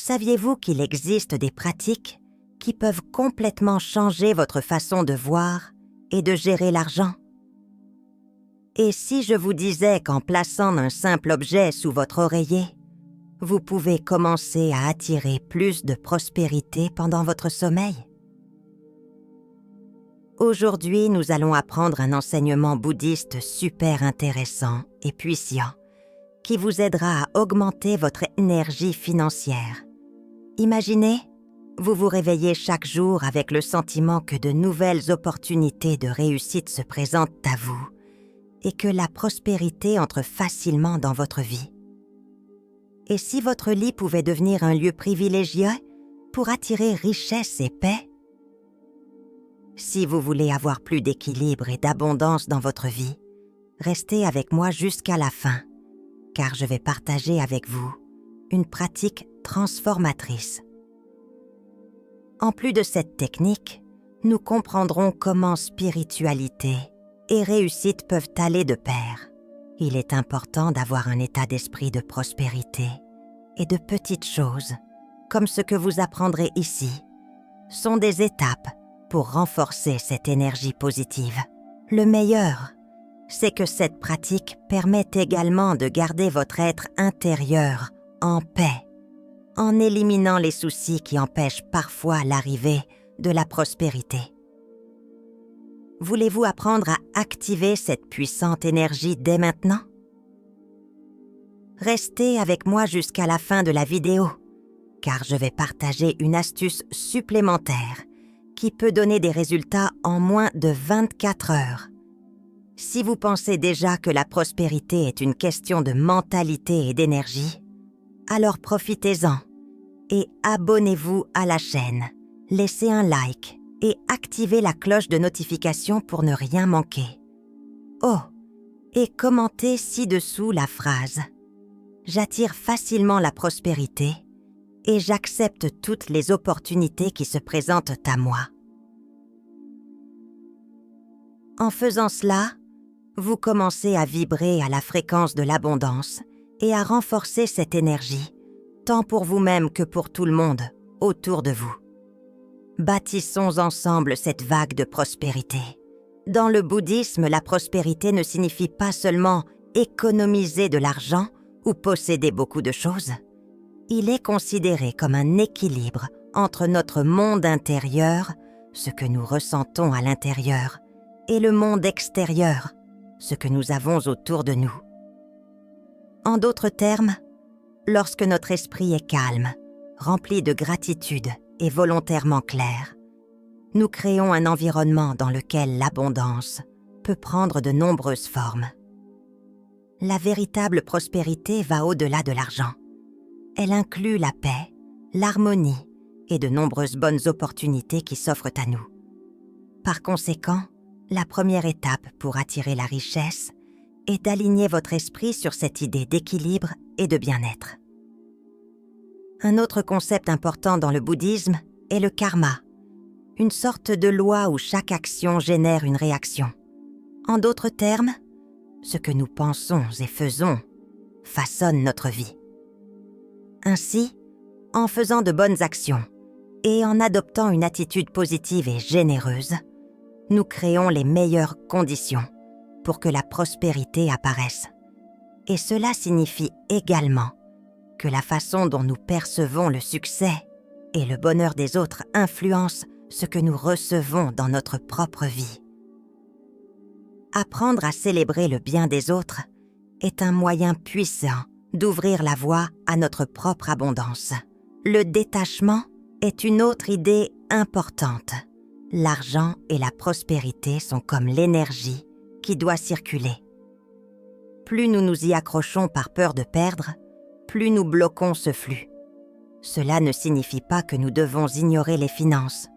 Saviez-vous qu'il existe des pratiques qui peuvent complètement changer votre façon de voir et de gérer l'argent? Et si je vous disais qu'en plaçant un simple objet sous votre oreiller, vous pouvez commencer à attirer plus de prospérité pendant votre sommeil? Aujourd'hui, nous allons apprendre un enseignement bouddhiste super intéressant et puissant qui vous aidera à augmenter votre énergie financière. Imaginez, vous vous réveillez chaque jour avec le sentiment que de nouvelles opportunités de réussite se présentent à vous et que la prospérité entre facilement dans votre vie. Et si votre lit pouvait devenir un lieu privilégié pour attirer richesse et paix? Si vous voulez avoir plus d'équilibre et d'abondance dans votre vie, restez avec moi jusqu'à la fin, car je vais partager avec vous une pratique transformatrice. En plus de cette technique, nous comprendrons comment spiritualité et réussite peuvent aller de pair. Il est important d'avoir un état d'esprit de prospérité et de petites choses, comme ce que vous apprendrez ici, sont des étapes pour renforcer cette énergie positive. Le meilleur, c'est que cette pratique permet également de garder votre être intérieur en paix, en éliminant les soucis qui empêchent parfois l'arrivée de la prospérité. Voulez-vous apprendre à activer cette puissante énergie dès maintenant? Restez avec moi jusqu'à la fin de la vidéo, car je vais partager une astuce supplémentaire qui peut donner des résultats en moins de 24 heures. Si vous pensez déjà que la prospérité est une question de mentalité et d'énergie, alors profitez-en et abonnez-vous à la chaîne, laissez un like et activez la cloche de notification pour ne rien manquer. Oh, et commentez ci-dessous la phrase « J'attire facilement la prospérité et j'accepte toutes les opportunités qui se présentent à moi. » En faisant cela, vous commencez à vibrer à la fréquence de l'abondance et à renforcer cette énergie, tant pour vous-même que pour tout le monde autour de vous. Bâtissons ensemble cette vague de prospérité. Dans le bouddhisme, la prospérité ne signifie pas seulement économiser de l'argent ou posséder beaucoup de choses. Il est considéré comme un équilibre entre notre monde intérieur, ce que nous ressentons à l'intérieur, et le monde extérieur, ce que nous avons autour de nous. En d'autres termes, lorsque notre esprit est calme, rempli de gratitude et volontairement clair, nous créons un environnement dans lequel l'abondance peut prendre de nombreuses formes. La véritable prospérité va au-delà de l'argent. Elle inclut la paix, l'harmonie et de nombreuses bonnes opportunités qui s'offrent à nous. Par conséquent, la première étape pour attirer la richesse est d'aligner votre esprit sur cette idée d'équilibre et de bien-être. Un autre concept important dans le bouddhisme est le karma, une sorte de loi où chaque action génère une réaction. En d'autres termes, ce que nous pensons et faisons façonne notre vie. Ainsi, en faisant de bonnes actions et en adoptant une attitude positive et généreuse, nous créons les meilleures conditions pour que la prospérité apparaisse. Et cela signifie également que la façon dont nous percevons le succès et le bonheur des autres influence ce que nous recevons dans notre propre vie. Apprendre à célébrer le bien des autres est un moyen puissant d'ouvrir la voie à notre propre abondance. Le détachement est une autre idée importante. L'argent et la prospérité sont comme l'énergie qui doit circuler. Plus nous nous y accrochons par peur de perdre, plus nous bloquons ce flux. Cela ne signifie pas que nous devons ignorer les finances,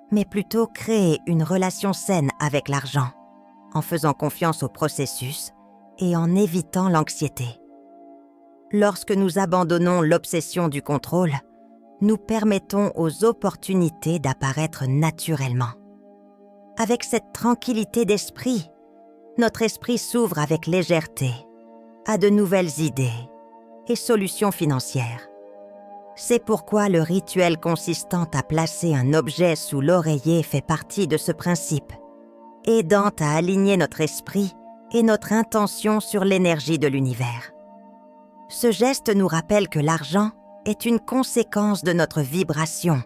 mais plutôt créer une relation saine avec l'argent, en faisant confiance au processus et en évitant l'anxiété. Lorsque nous abandonnons l'obsession du contrôle, nous permettons aux opportunités d'apparaître naturellement. Avec cette tranquillité d'esprit, notre esprit s'ouvre avec légèreté à de nouvelles idées et solutions financières. C'est pourquoi le rituel consistant à placer un objet sous l'oreiller fait partie de ce principe, aidant à aligner notre esprit et notre intention sur l'énergie de l'univers. Ce geste nous rappelle que l'argent est une conséquence de notre vibration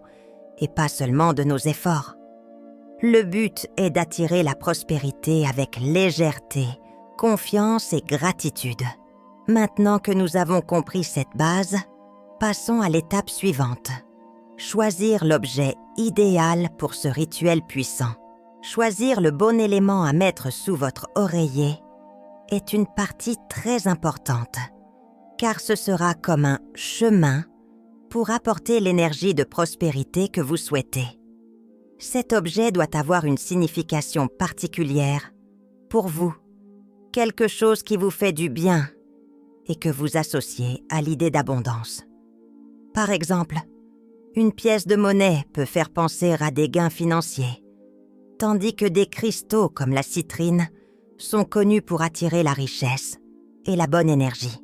et pas seulement de nos efforts. Le but est d'attirer la prospérité avec légèreté, confiance et gratitude. Maintenant que nous avons compris cette base, passons à l'étape suivante. Choisir l'objet idéal pour ce rituel puissant. Choisir le bon élément à mettre sous votre oreiller est une partie très importante, car ce sera comme un chemin pour apporter l'énergie de prospérité que vous souhaitez. Cet objet doit avoir une signification particulière pour vous, quelque chose qui vous fait du bien et que vous associez à l'idée d'abondance. Par exemple, une pièce de monnaie peut faire penser à des gains financiers, tandis que des cristaux comme la citrine sont connus pour attirer la richesse et la bonne énergie.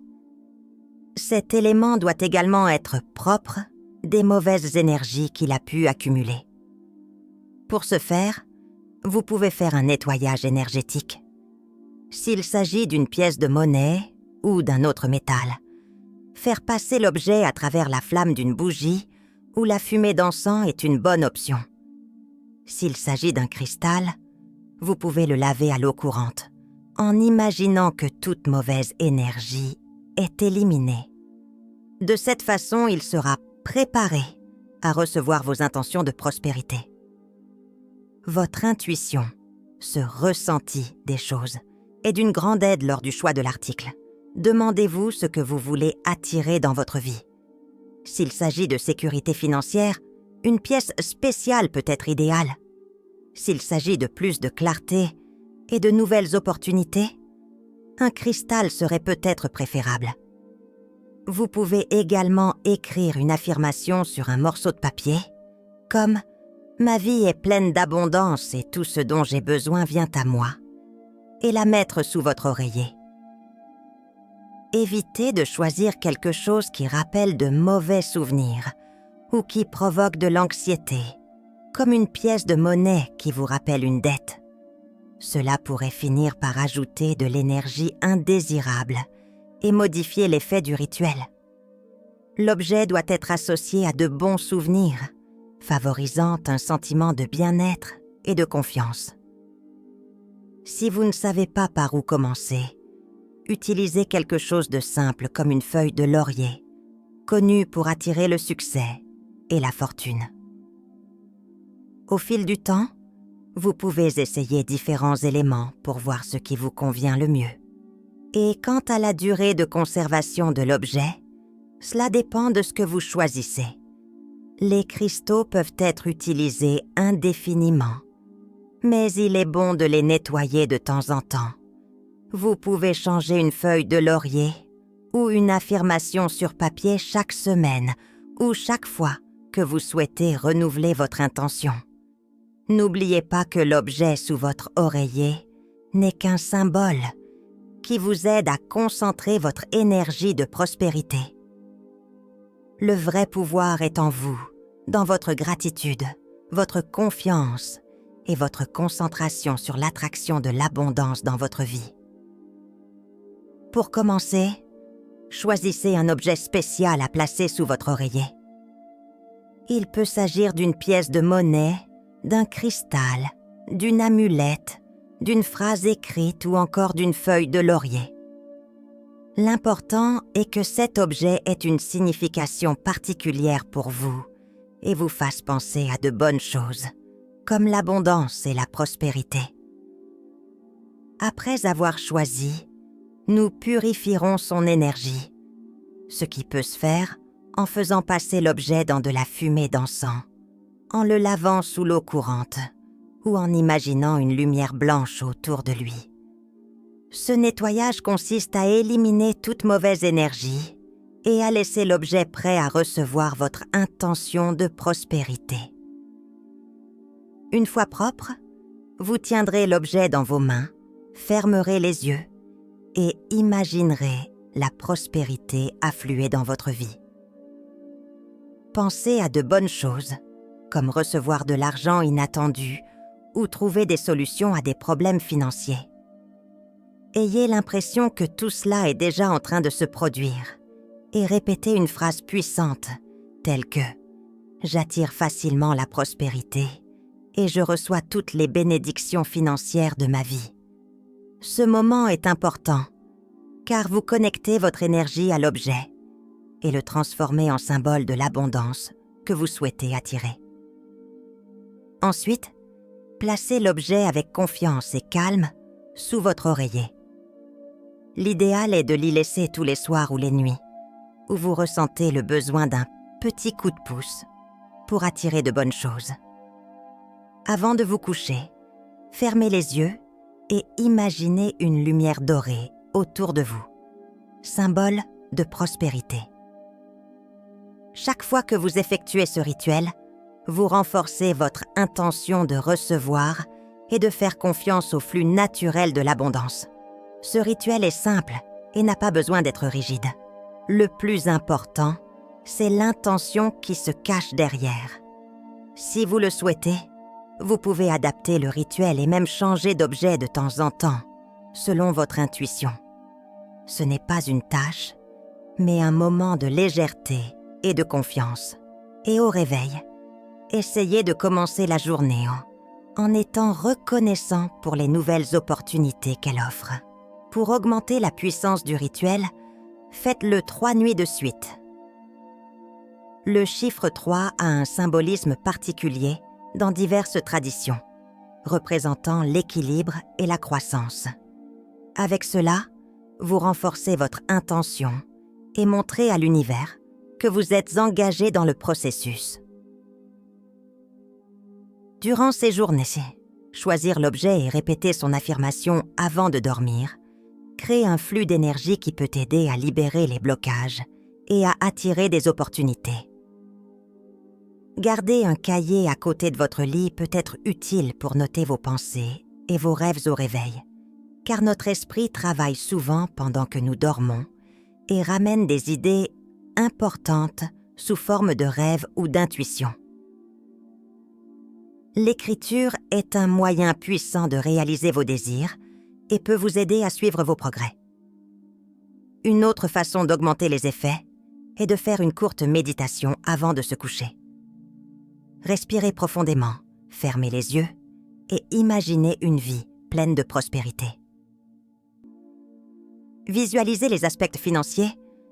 Cet élément doit également être propre des mauvaises énergies qu'il a pu accumuler. Pour ce faire, vous pouvez faire un nettoyage énergétique. S'il s'agit d'une pièce de monnaie ou d'un autre métal, faire passer l'objet à travers la flamme d'une bougie ou la fumée d'encens est une bonne option. S'il s'agit d'un cristal, vous pouvez le laver à l'eau courante, en imaginant que toute mauvaise énergie est éliminée. De cette façon, il sera préparé à recevoir vos intentions de prospérité. Votre intuition, ce ressenti des choses, est d'une grande aide lors du choix de l'article. Demandez-vous ce que vous voulez attirer dans votre vie. S'il s'agit de sécurité financière, une pièce spéciale peut être idéale. S'il s'agit de plus de clarté et de nouvelles opportunités, un cristal serait peut-être préférable. Vous pouvez également écrire une affirmation sur un morceau de papier, comme « Ma vie est pleine d'abondance et tout ce dont j'ai besoin vient à moi », et la mettre sous votre oreiller. Évitez de choisir quelque chose qui rappelle de mauvais souvenirs ou qui provoque de l'anxiété, comme une pièce de monnaie qui vous rappelle une dette. Cela pourrait finir par ajouter de l'énergie indésirable et modifier l'effet du rituel. L'objet doit être associé à de bons souvenirs, favorisant un sentiment de bien-être et de confiance. Si vous ne savez pas par où commencer, utilisez quelque chose de simple comme une feuille de laurier, connue pour attirer le succès et la fortune. Au fil du temps, vous pouvez essayer différents éléments pour voir ce qui vous convient le mieux. Et quant à la durée de conservation de l'objet, cela dépend de ce que vous choisissez. Les cristaux peuvent être utilisés indéfiniment, mais il est bon de les nettoyer de temps en temps. Vous pouvez changer une feuille de laurier ou une affirmation sur papier chaque semaine ou chaque fois que vous souhaitez renouveler votre intention. N'oubliez pas que l'objet sous votre oreiller n'est qu'un symbole qui vous aide à concentrer votre énergie de prospérité. Le vrai pouvoir est en vous, dans votre gratitude, votre confiance et votre concentration sur l'attraction de l'abondance dans votre vie. Pour commencer, choisissez un objet spécial à placer sous votre oreiller. Il peut s'agir d'une pièce de monnaie, d'un cristal, d'une amulette, d'une phrase écrite ou encore d'une feuille de laurier. L'important est que cet objet ait une signification particulière pour vous et vous fasse penser à de bonnes choses, comme l'abondance et la prospérité. Après avoir choisi, nous purifierons son énergie, ce qui peut se faire en faisant passer l'objet dans de la fumée d'encens, en le lavant sous l'eau courante ou en imaginant une lumière blanche autour de lui. Ce nettoyage consiste à éliminer toute mauvaise énergie et à laisser l'objet prêt à recevoir votre intention de prospérité. Une fois propre, vous tiendrez l'objet dans vos mains, fermerez les yeux et imaginerez la prospérité affluer dans votre vie. pensez à de bonnes choses, comme recevoir de l'argent inattendu ou trouver des solutions à des problèmes financiers. Ayez l'impression que tout cela est déjà en train de se produire et répétez une phrase puissante telle que « J'attire facilement la prospérité et je reçois toutes les bénédictions financières de ma vie ». Ce moment est important car vous connectez votre énergie à l'objet et le transformez en symbole de l'abondance que vous souhaitez attirer. Ensuite, placez l'objet avec confiance et calme sous votre oreiller. L'idéal est de l'y laisser tous les soirs ou les nuits, où vous ressentez le besoin d'un petit coup de pouce pour attirer de bonnes choses. Avant de vous coucher, fermez les yeux et imaginez une lumière dorée autour de vous, symbole de prospérité. Chaque fois que vous effectuez ce rituel, vous renforcez votre intention de recevoir et de faire confiance au flux naturel de l'abondance. Ce rituel est simple et n'a pas besoin d'être rigide. Le plus important, c'est l'intention qui se cache derrière. Si vous le souhaitez, vous pouvez adapter le rituel et même changer d'objet de temps en temps, selon votre intuition. Ce n'est pas une tâche, mais un moment de légèreté et de confiance. Et au réveil, essayez de commencer la journée en étant reconnaissant pour les nouvelles opportunités qu'elle offre. Pour augmenter la puissance du rituel, faites-le 3 nuits de suite. Le chiffre 3 a un symbolisme particulier dans diverses traditions, représentant l'équilibre et la croissance. Avec cela, vous renforcez votre intention et montrez à l'univers que vous êtes engagé dans le processus. Durant ces journées, choisir l'objet et répéter son affirmation avant de dormir crée un flux d'énergie qui peut aider à libérer les blocages et à attirer des opportunités. Garder un cahier à côté de votre lit peut être utile pour noter vos pensées et vos rêves au réveil, car notre esprit travaille souvent pendant que nous dormons et ramène des idées importantes sous forme de rêves ou d'intuitions. L'écriture est un moyen puissant de réaliser vos désirs et peut vous aider à suivre vos progrès. Une autre façon d'augmenter les effets est de faire une courte méditation avant de se coucher. Respirez profondément, fermez les yeux et imaginez une vie pleine de prospérité. Visualisez les aspects financiers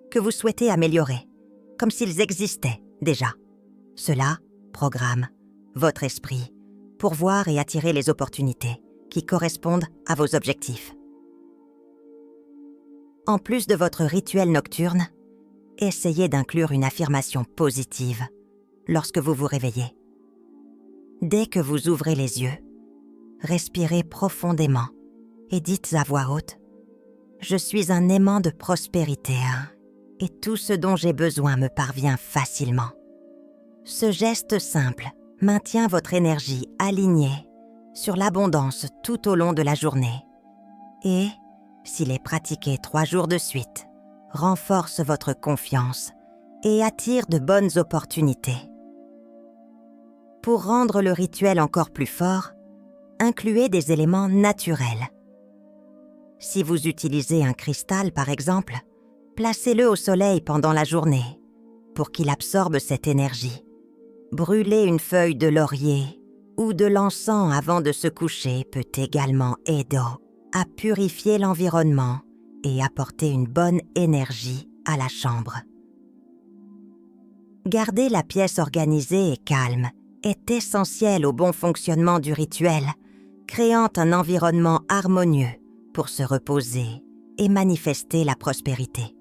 que vous souhaitez améliorer, comme s'ils existaient déjà. Cela programme votre esprit pour voir et attirer les opportunités qui correspondent à vos objectifs. En plus de votre rituel nocturne, essayez d'inclure une affirmation positive lorsque vous vous réveillez. Dès que vous ouvrez les yeux, respirez profondément et dites à voix haute « Je suis un aimant de prospérité et tout ce dont j'ai besoin me parvient facilement ». Ce geste simple maintient votre énergie alignée sur l'abondance tout au long de la journée et, s'il est pratiqué 3 jours de suite, renforce votre confiance et attire de bonnes opportunités. Pour rendre le rituel encore plus fort, incluez des éléments naturels. Si vous utilisez un cristal par exemple, placez-le au soleil pendant la journée pour qu'il absorbe cette énergie. Brûler une feuille de laurier ou de l'encens avant de se coucher peut également aider à purifier l'environnement et apporter une bonne énergie à la chambre. Garder la pièce organisée et calme est essentiel au bon fonctionnement du rituel, créant un environnement harmonieux pour se reposer et manifester la prospérité.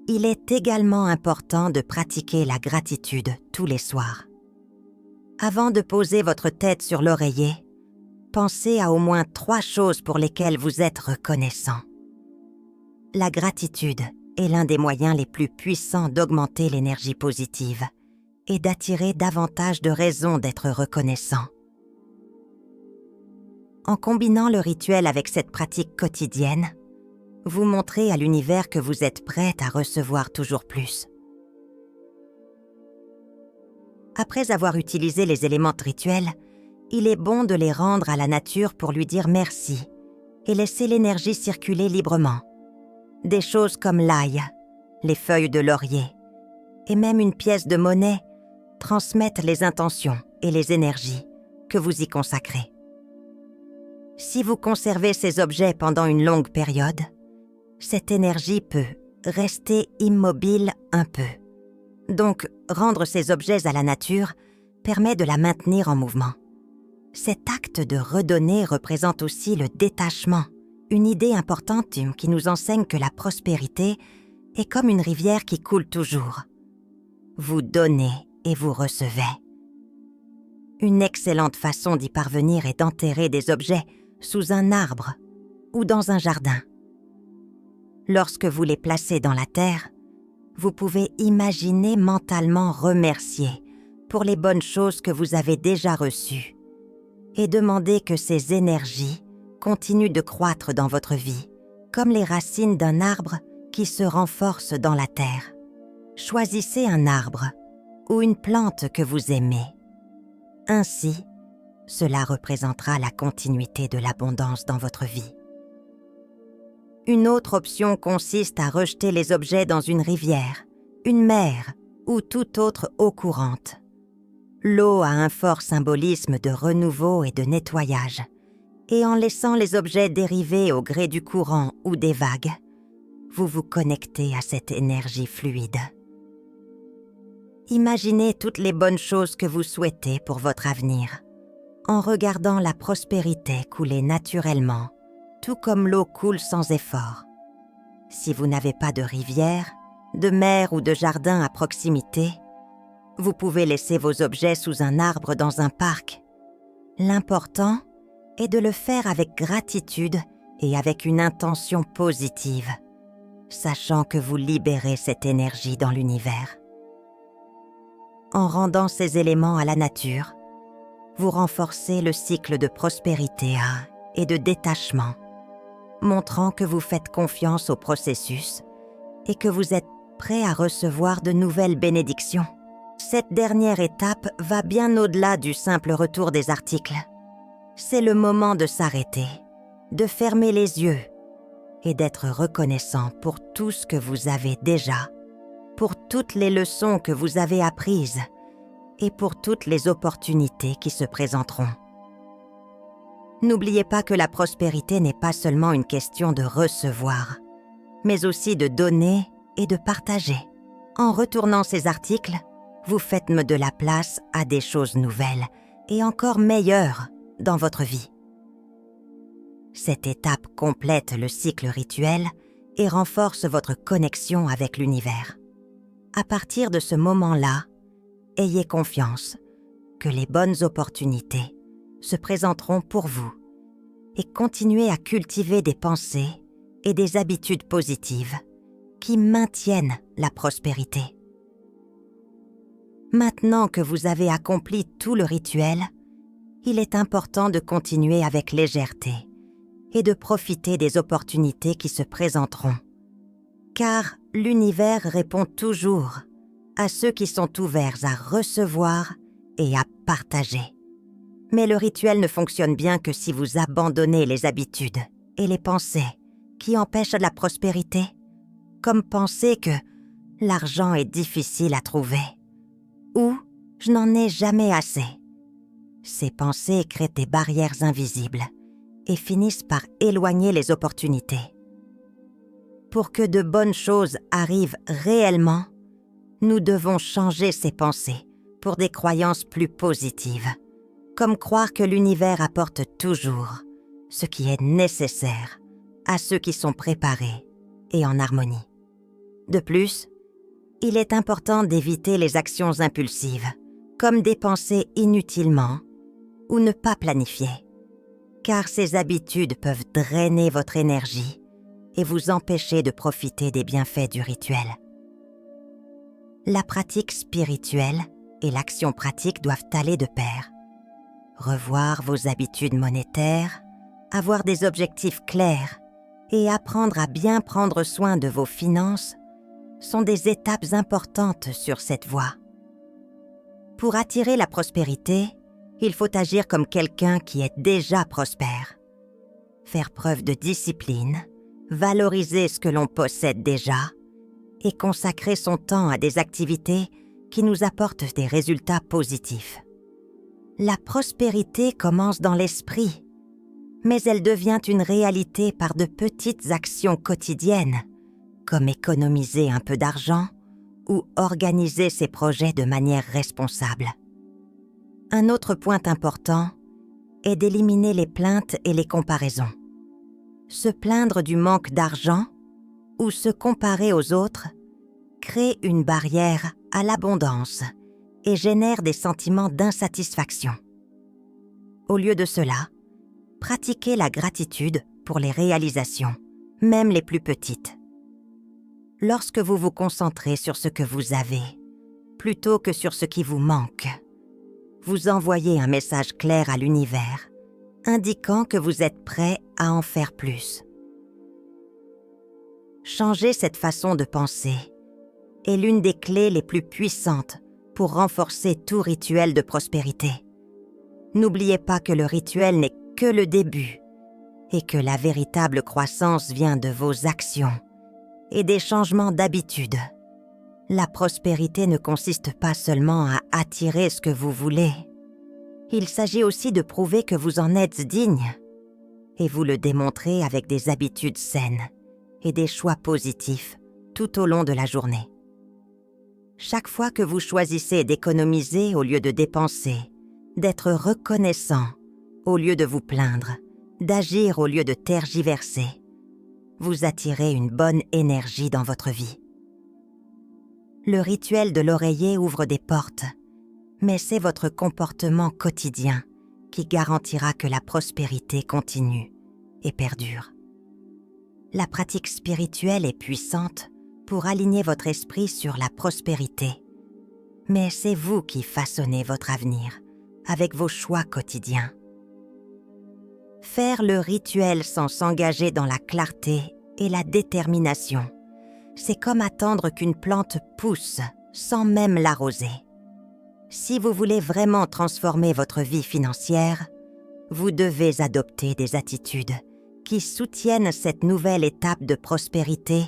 Il est également important de pratiquer la gratitude tous les soirs. Avant de poser votre tête sur l'oreiller, pensez à au moins 3 choses pour lesquelles vous êtes reconnaissant. La gratitude est l'un des moyens les plus puissants d'augmenter l'énergie positive et d'attirer davantage de raisons d'être reconnaissant. En combinant le rituel avec cette pratique quotidienne, vous montrez à l'univers que vous êtes prête à recevoir toujours plus. Après avoir utilisé les éléments rituels, il est bon de les rendre à la nature pour lui dire merci et laisser l'énergie circuler librement. Des choses comme l'ail, les feuilles de laurier et même une pièce de monnaie transmettent les intentions et les énergies que vous y consacrez. Si vous conservez ces objets pendant une longue période, cette énergie peut rester immobile un peu. Donc, rendre ces objets à la nature permet de la maintenir en mouvement. Cet acte de redonner représente aussi le détachement, une idée importante qui nous enseigne que la prospérité est comme une rivière qui coule toujours. Vous donnez et vous recevez. Une excellente façon d'y parvenir est d'enterrer des objets sous un arbre ou dans un jardin. Lorsque vous les placez dans la terre, vous pouvez imaginer mentalement remercier pour les bonnes choses que vous avez déjà reçues et demander que ces énergies continuent de croître dans votre vie, comme les racines d'un arbre qui se renforcent dans la terre. Choisissez un arbre ou une plante que vous aimez. Ainsi, cela représentera la continuité de l'abondance dans votre vie. Une autre option consiste à rejeter les objets dans une rivière, une mer ou toute autre eau courante. L'eau a un fort symbolisme de renouveau et de nettoyage, et en laissant les objets dériver au gré du courant ou des vagues, vous vous connectez à cette énergie fluide. Imaginez toutes les bonnes choses que vous souhaitez pour votre avenir, en regardant la prospérité couler naturellement, tout comme l'eau coule sans effort. Si vous n'avez pas de rivière, de mer ou de jardin à proximité, vous pouvez laisser vos objets sous un arbre dans un parc. L'important est de le faire avec gratitude et avec une intention positive, sachant que vous libérez cette énergie dans l'univers. En rendant ces éléments à la nature, vous renforcez le cycle de prospérité et de détachement, montrant que vous faites confiance au processus et que vous êtes prêt à recevoir de nouvelles bénédictions. Cette dernière étape va bien au-delà du simple retour des articles. C'est le moment de s'arrêter, de fermer les yeux et d'être reconnaissant pour tout ce que vous avez déjà, pour toutes les leçons que vous avez apprises et pour toutes les opportunités qui se présenteront. N'oubliez pas que la prospérité n'est pas seulement une question de recevoir, mais aussi de donner et de partager. En retournant ces articles, vous faites de la place à des choses nouvelles et encore meilleures dans votre vie. Cette étape complète le cycle rituel et renforce votre connexion avec l'univers. À partir de ce moment-là, ayez confiance que les bonnes opportunités se présenteront pour vous et continuez à cultiver des pensées et des habitudes positives qui maintiennent la prospérité. Maintenant que vous avez accompli tout le rituel, il est important de continuer avec légèreté et de profiter des opportunités qui se présenteront. Car l'univers répond toujours à ceux qui sont ouverts à recevoir et à partager. Mais le rituel ne fonctionne bien que si vous abandonnez les habitudes et les pensées qui empêchent la prospérité, comme penser que l'argent est difficile à trouver ou je n'en ai jamais assez. Ces pensées créent des barrières invisibles et finissent par éloigner les opportunités. Pour que de bonnes choses arrivent réellement, nous devons changer ces pensées pour des croyances plus positives, comme croire que l'univers apporte toujours ce qui est nécessaire à ceux qui sont préparés et en harmonie. De plus, il est important d'éviter les actions impulsives, comme dépenser inutilement ou ne pas planifier, car ces habitudes peuvent drainer votre énergie et vous empêcher de profiter des bienfaits du rituel. La pratique spirituelle et l'action pratique doivent aller de pair. Revoir vos habitudes monétaires, avoir des objectifs clairs et apprendre à bien prendre soin de vos finances sont des étapes importantes sur cette voie. Pour attirer la prospérité, il faut agir comme quelqu'un qui est déjà prospère. Faire preuve de discipline, valoriser ce que l'on possède déjà et consacrer son temps à des activités qui nous apportent des résultats positifs. La prospérité commence dans l'esprit, mais elle devient une réalité par de petites actions quotidiennes, comme économiser un peu d'argent ou organiser ses projets de manière responsable. Un autre point important est d'éliminer les plaintes et les comparaisons. Se plaindre du manque d'argent ou se comparer aux autres crée une barrière à l'abondance et génère des sentiments d'insatisfaction. Au lieu de cela, pratiquez la gratitude pour les réalisations, même les plus petites. Lorsque vous vous concentrez sur ce que vous avez, plutôt que sur ce qui vous manque, vous envoyez un message clair à l'univers, indiquant que vous êtes prêt à en faire plus. Changer cette façon de penser est l'une des clés les plus puissantes pour renforcer tout rituel de prospérité. N'oubliez pas que le rituel n'est que le début et que la véritable croissance vient de vos actions et des changements d'habitude. La prospérité ne consiste pas seulement à attirer ce que vous voulez. Il s'agit aussi de prouver que vous en êtes digne et vous le démontrez avec des habitudes saines et des choix positifs tout au long de la journée. Chaque fois que vous choisissez d'économiser au lieu de dépenser, d'être reconnaissant au lieu de vous plaindre, d'agir au lieu de tergiverser, vous attirez une bonne énergie dans votre vie. Le rituel de l'oreiller ouvre des portes, mais c'est votre comportement quotidien qui garantira que la prospérité continue et perdure. La pratique spirituelle est puissante pour aligner votre esprit sur la prospérité, mais c'est vous qui façonnez votre avenir avec vos choix quotidiens. Faire le rituel sans s'engager dans la clarté et la détermination, c'est comme attendre qu'une plante pousse sans même l'arroser. Si vous voulez vraiment transformer votre vie financière, vous devez adopter des attitudes qui soutiennent cette nouvelle étape de prospérité,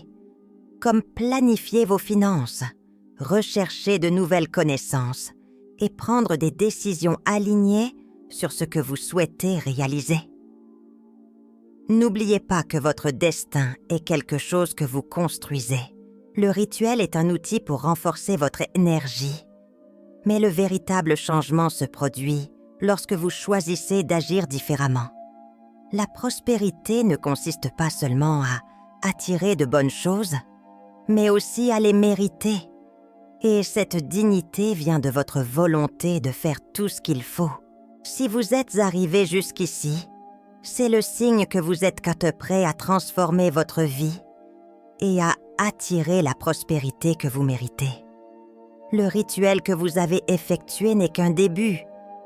comme planifier vos finances, rechercher de nouvelles connaissances et prendre des décisions alignées sur ce que vous souhaitez réaliser. N'oubliez pas que votre destin est quelque chose que vous construisez. Le rituel est un outil pour renforcer votre énergie, mais le véritable changement se produit lorsque vous choisissez d'agir différemment. La prospérité ne consiste pas seulement à attirer de bonnes choses, mais aussi à les mériter. Et cette dignité vient de votre volonté de faire tout ce qu'il faut. Si vous êtes arrivé jusqu'ici, c'est le signe que vous êtes prêt à transformer votre vie et à attirer la prospérité que vous méritez. Le rituel que vous avez effectué n'est qu'un début.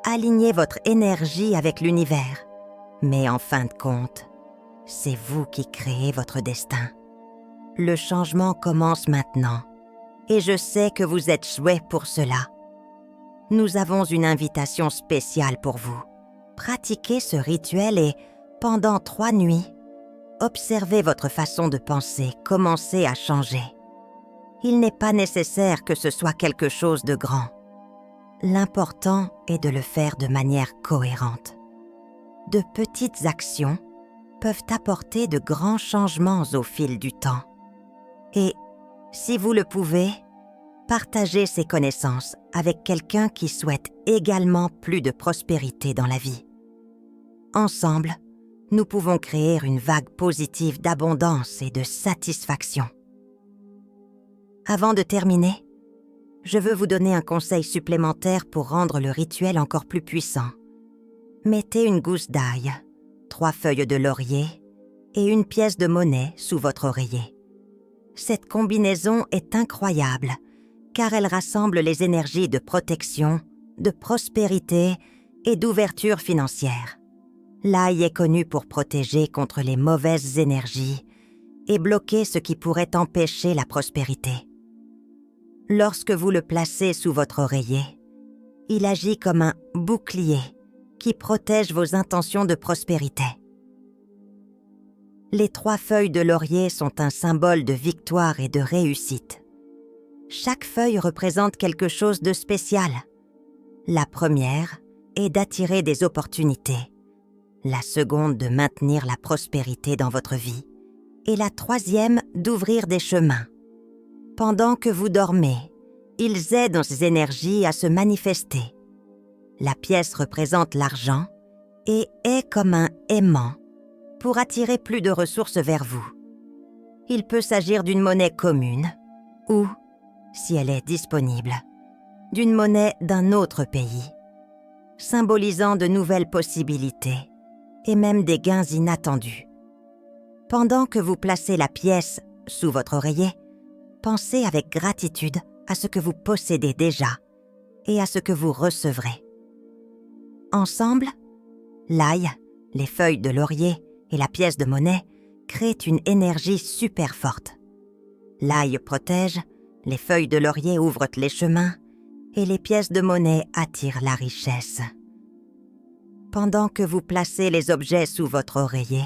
Alignez votre énergie avec l'univers. Mais en fin de compte, c'est vous qui créez votre destin. Le changement commence maintenant, et je sais que vous êtes chouette pour cela. Nous avons une invitation spéciale pour vous. Pratiquez ce rituel et, pendant 3 nuits, observez votre façon de penser commencer à changer. Il n'est pas nécessaire que ce soit quelque chose de grand. L'important est de le faire de manière cohérente. De petites actions peuvent apporter de grands changements au fil du temps. Et, si vous le pouvez, partagez ces connaissances avec quelqu'un qui souhaite également plus de prospérité dans la vie. Ensemble, nous pouvons créer une vague positive d'abondance et de satisfaction. Avant de terminer, je veux vous donner un conseil supplémentaire pour rendre le rituel encore plus puissant. Mettez une gousse d'ail, 3 feuilles de laurier et une pièce de monnaie sous votre oreiller. Cette combinaison est incroyable car elle rassemble les énergies de protection, de prospérité et d'ouverture financière. L'ail est connu pour protéger contre les mauvaises énergies et bloquer ce qui pourrait empêcher la prospérité. Lorsque vous le placez sous votre oreiller, Il agit comme un bouclier qui protège vos intentions de prospérité. Les 3 feuilles de laurier sont un symbole de victoire et de réussite. Chaque feuille représente quelque chose de spécial. La première est d'attirer des opportunités. La seconde de maintenir la prospérité dans votre vie. Et la troisième d'ouvrir des chemins. Pendant que vous dormez, ils aident ces énergies à se manifester. La pièce représente l'argent et est comme un aimant pour attirer plus de ressources vers vous. Il peut s'agir d'une monnaie commune ou, si elle est disponible, d'une monnaie d'un autre pays, symbolisant de nouvelles possibilités et même des gains inattendus. Pendant que vous placez la pièce sous votre oreiller, pensez avec gratitude à ce que vous possédez déjà et à ce que vous recevrez. Ensemble, l'ail, les feuilles de laurier et la pièce de monnaie créent une énergie super forte. L'ail protège, les feuilles de laurier ouvrent les chemins et les pièces de monnaie attirent la richesse. Pendant que vous placez les objets sous votre oreiller,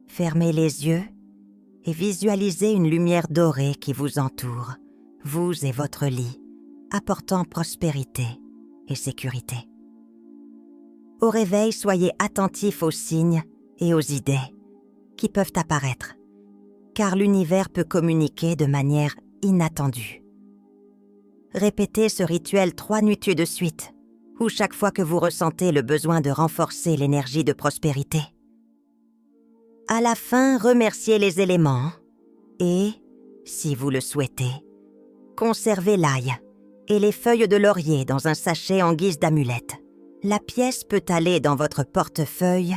fermez les yeux et visualisez une lumière dorée qui vous entoure, vous et votre lit, apportant prospérité et sécurité. Au réveil, soyez attentifs aux signes et aux idées qui peuvent apparaître, car l'univers peut communiquer de manière inattendue. Répétez ce rituel 3 nuits de suite, ou chaque fois que vous ressentez le besoin de renforcer l'énergie de prospérité. À la fin, remerciez les éléments et, si vous le souhaitez, conservez l'ail et les feuilles de laurier dans un sachet en guise d'amulette. La pièce peut aller dans votre portefeuille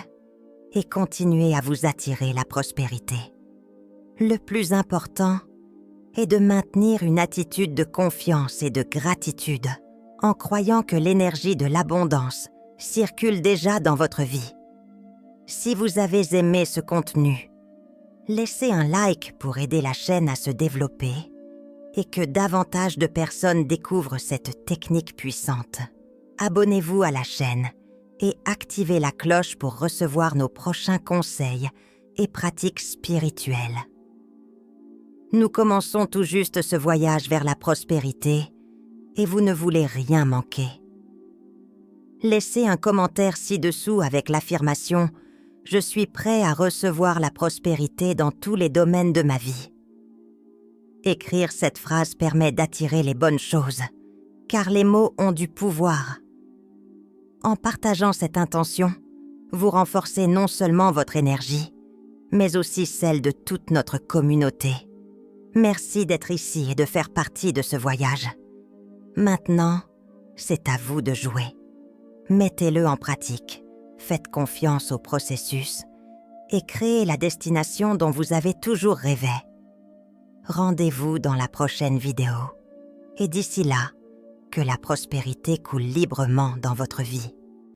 et continuer à vous attirer la prospérité. Le plus important est de maintenir une attitude de confiance et de gratitude en croyant que l'énergie de l'abondance circule déjà dans votre vie. Si vous avez aimé ce contenu, laissez un like pour aider la chaîne à se développer et que davantage de personnes découvrent cette technique puissante. Abonnez-vous à la chaîne et activez la cloche pour recevoir nos prochains conseils et pratiques spirituelles. Nous commençons tout juste ce voyage vers la prospérité et vous ne voulez rien manquer. Laissez un commentaire ci-dessous avec l'affirmation « Je suis prêt à recevoir la prospérité dans tous les domaines de ma vie ». Écrire cette phrase permet d'attirer les bonnes choses, car les mots ont du pouvoir. En partageant cette intention, vous renforcez non seulement votre énergie, mais aussi celle de toute notre communauté. Merci d'être ici et de faire partie de ce voyage. Maintenant, c'est à vous de jouer. Mettez-le en pratique, faites confiance au processus et créez la destination dont vous avez toujours rêvé. Rendez-vous dans la prochaine vidéo. Et d'ici là, que la prospérité coule librement dans votre vie.